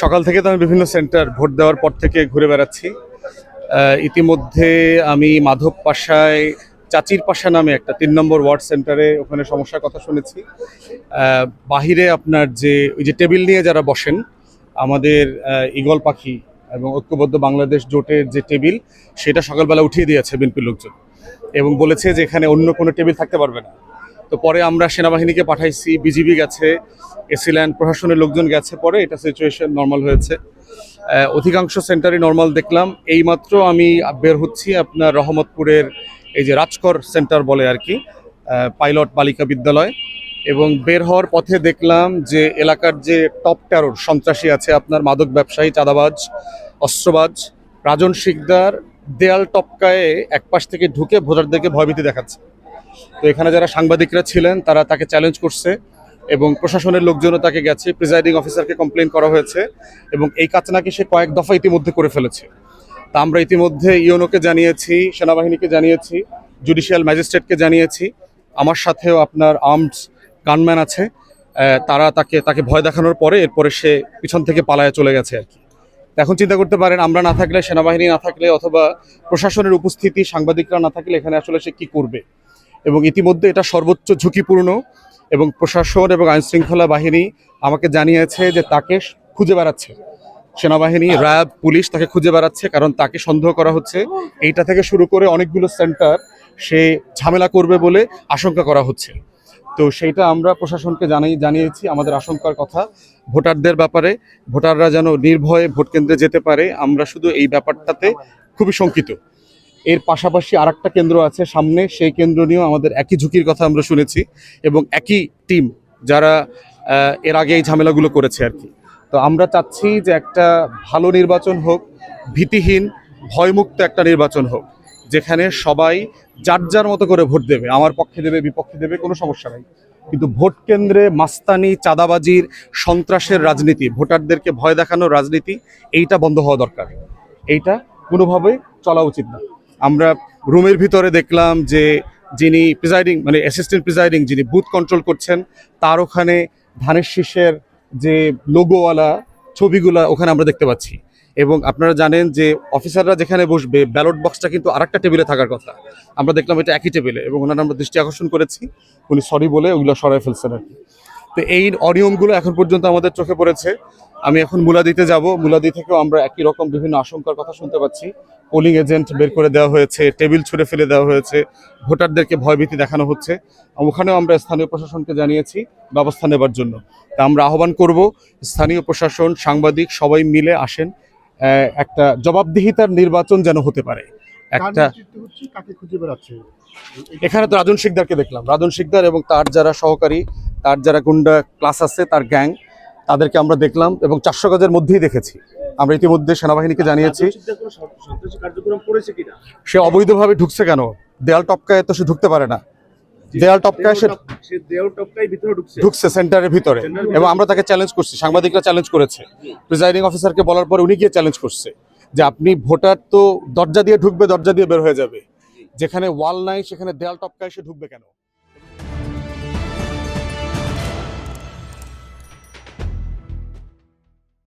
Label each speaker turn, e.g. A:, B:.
A: সকাল থেকে তো আমি বিভিন্ন সেন্টার ভোট দেওয়ার পর থেকে ঘুরে বেড়াচ্ছি। ইতিমধ্যে আমি মাধব পাশায় চাচির পাশা নামে একটা ৩ নম্বর ওয়ার্ড সেন্টারে ওখানে সমস্যার কথা শুনেছি। বাহিরে আপনার যে ওই যে টেবিল নিয়ে যারা বসেন আমাদের ঈগল পাখি এবং ঐক্যবদ্ধ বাংলাদেশ জোটের যে টেবিল, সেটা সকালবেলা উঠিয়ে দিয়েছে বিএনপির লোকজন এবং বলেছে যে এখানে অন্য কোনো টেবিল থাকতে পারবে না। তো পরে আমরা সেনাবাহিনীকে পাঠাইছি, বিজিবি গেছে, এসিল্যান্ড প্রশাসনের লোকজন গেছে, পরে এটা সিচুয়েশন নর্মাল হয়েছে। অধিকাংশ সেন্টারই নর্মাল দেখলাম। এইমাত্র আমি বের হচ্ছি আপনার রহমতপুরের এই যে রাজকর সেন্টার বলে আর কি, পাইলট বালিকা বিদ্যালয়, এবং বের হওয়ার পথে দেখলাম যে এলাকার যে টপ টেরর সন্ত্রাসী আছে আপনার মাদক ব্যবসায়ী, চাঁদাবাজ, অস্ত্রবাজ রাজন শিকদার দেয়াল টপকায়ে এক পাশ থেকে ঢুকে ভোটারদেরকে ভয়ভীতি দেখাচ্ছে। তো এখানে যারা সাংবাদিকরা ছিলেন তারা তাকে চ্যালেঞ্জ করছে এবং প্রশাসনের লোকজনও তাকে গেছে, প্রিজাইডিং অফিসারকে কমপ্লেন করা হয়েছে এবং এই কাজ নাকি সে কয়েক দফা ইতিমধ্যে করে ফেলেছে। তা আমরা ইতিমধ্যে ইউনোকে জানিয়েছি, সেনাবাহিনীকে জানিয়েছি, জুডিশিয়াল ম্যাজিস্ট্রেটকে জানিয়েছি, আমার সাথেও আপনার আর্মড গানম্যান আছে। তারা তাকে ভয় দেখানোর পরে এরপরে সে পিছন থেকে পালায় চলে গেছে আর কি। এখন চিন্তা করতে পারেন, আমরা না থাকলে, সেনাবাহিনী না থাকলে, অথবা প্রশাসনের উপস্থিতি, সাংবাদিকরা না থাকলে এখানে আসলে সে কী করবে। এবং ইতিমধ্যে এটা সর্বোচ্চ ঝুঁকিপূর্ণ এবং প্রশাসন এবং আইনশৃঙ্খলা বাহিনী আমাকে জানিয়েছে যে তাকে খুঁজে বেড়াচ্ছে, সেনাবাহিনী, র্যাব, পুলিশ তাকে খুঁজে বেড়াচ্ছে, কারণ তাকে সন্দেহ করা হচ্ছে এইটা থেকে শুরু করে অনেকগুলো সেন্টার সে ঝামেলা করবে বলে আশঙ্কা করা হচ্ছে। তো সেইটা আমরা প্রশাসনকে জানিয়েছি আমাদের আশঙ্কার কথা ভোটারদের ব্যাপারে, ভোটাররা যেন নির্ভয়ে ভোট কেন্দ্রে যেতে পারে। আমরা শুধু এই ব্যাপারটাতে খুবই শঙ্কিত। এর পাশাপাশি আরেকটা কেন্দ্র আছে সামনে, সেই কেন্দ্র নিয়েও আমাদের একই ঝুঁকির কথা আমরা শুনেছি এবং একই টিম যারা এর আগে এই ঝামেলাগুলো করেছে আর কি। তো আমরা চাচ্ছি যে একটা ভালো নির্বাচন হোক, ভীতিহীন, ভয়মুক্ত একটা নির্বাচন হোক, যেখানে সবাই যার যার মতো করে ভোট দেবে, আমার পক্ষে দেবে, বিপক্ষে দেবে, কোনো সমস্যা নাই। কিন্তু ভোট কেন্দ্রে মাস্তানি, চাঁদাবাজির, সন্ত্রাসের রাজনীতি, ভোটারদেরকে ভয় দেখানোর রাজনীতি, এইটা বন্ধ হওয়া দরকার। এইটা কোনোভাবেই চলা উচিত না। আমরা রুমের ভিতরে দেখলাম যে যিনি প্রিজাইডিং, মানে অ্যাসিস্ট্যান্ট প্রিজাইডিং, যিনি বুথ কন্ট্রোল করছেন, তার ওখানে ধানের শীষের যে লোগোওয়ালা ছবিগুলা ওখানে আমরা দেখতে পাচ্ছি। এবং আপনারা জানেন যে অফিসাররা যেখানে বসবে ব্যালট বক্সটা কিন্তু আরেকটা টেবিলে থাকার কথা, আমরা দেখলাম এটা একই টেবিলে, এবং ওনারা আমরা দৃষ্টি আকর্ষণ করেছি, উনি সরি বলে ওগুলো সরাই ফেলছেন আর কি। তো এই অনিয়মগুলো এখন পর্যন্ত আমাদের চোখে পড়েছে। আমি এখন মুলাদিতে যাব, মুলাদি থেকেও আমরা একই রকম বিভিন্ন আশঙ্কার কথা শুনতে পাচ্ছি। পোলিং এজেন্ট বের করে দেওয়া হয়েছে, টেবিল ছুঁড়ে ফেলে দেওয়া হয়েছে, ভোটারদেরকে ভয়ভীতি দেখানো হচ্ছে। ওখানেও আমরা স্থানীয় প্রশাসনকে জানিয়েছি ব্যবস্থা নেবার জন্য। তা আমরা আহ্বান করব স্থানীয় প্রশাসন, সাংবাদিক সবাই মিলে আসেন, একটা জবাবদিহিতার নির্বাচন যেন হতে পারে। একটা এখানে তো রাজন শিকদারকে দেখলাম, রাজন শিকদার এবং তার যারা সহকারী, তার যারা গুন্ডা ক্লাস আছে, তার গ্যাং, তাদেরকে আমরা দেখলাম এবং 400 গজের মধ্যেই দেখেছি। আমরা ইতিমধ্যে সেনাবাহিনীকে জানিয়েছি। সে অবৈধভাবে ঢুকছে কেন? দেয়াল টপকায় তো সে ঢুকতে পারে না। দেয়াল টপকায় সে ঢুকছে সেন্টারের ভিতরে, এবং আমরা তাকে চ্যালেঞ্জ করছি, সাংবাদিকরা চ্যালেঞ্জ করেছে, প্রিজাইডিং অফিসারকে বলার পর উনি গিয়ে চ্যালেঞ্জ করছে যে আপনি ভোটার তো দরজা দিয়ে ঢুকবে, দরজা দিয়ে বের হয়ে যাবে, যেখানে ওয়াল নাই সেখানে দেয়াল টপকায় সে ঢুকবে কেন?